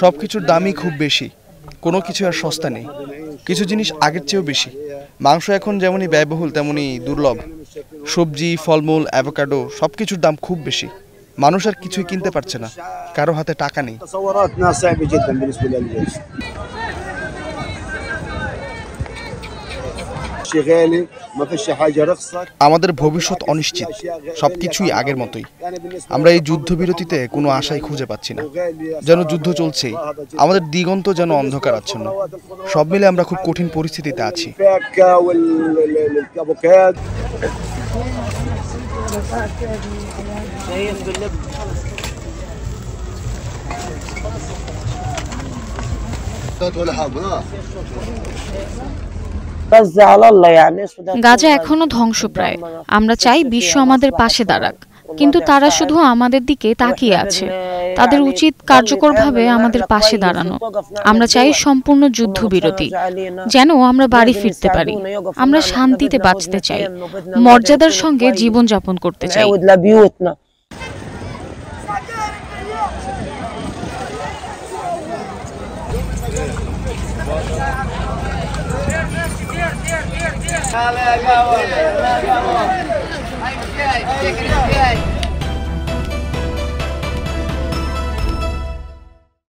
সবকিছুর দামই খুব বেশি, কোনো কিছু আর সস্তা নেই। কিছু জিনিস আগের চেয়েও বেশি। মাংস এখন যেমনই ব্যয়বহুল তেমনই দুর্লভ। সবজি, ফলমূল, অ্যাভোকাডো সবকিছুর দাম খুব বেশি। মানুষ আর কিছুই কিনতে পারছে না, কারো হাতে টাকা নেই। আমাদের ভবিষ্যৎ অনিশ্চিত, সবকিছুই আগের মতোই। আমরা এই যুদ্ধবিরতিতে কোনো আশাই খুঁজে পাচ্ছি না, যেন যুদ্ধ চলছেই। আমাদের দিগন্ত যেন অন্ধকার আচ্ছন্ন। সব মিলে আমরা খুব কঠিন পরিস্থিতিতে আছি। গাজা এখনো ধ্বংসপ্রায়। আমরা চাই বিশ্ব আমাদের পাশে দাঁড়াক, কিন্তু তারা শুধু আমাদের দিকে তাকিয়ে আছে। তাদের উচিত কার্যকরভাবে আমাদের পাশে দাঁড়ানো। আমরা চাই সম্পূর্ণ যুদ্ধবিরতি, যেন আমরা বাড়ি ফিরতে পারি। আমরা শান্তিতে বাঁচতে চাই, মর্যাদার সঙ্গে জীবনযাপন করতে চাই। Dale, acá,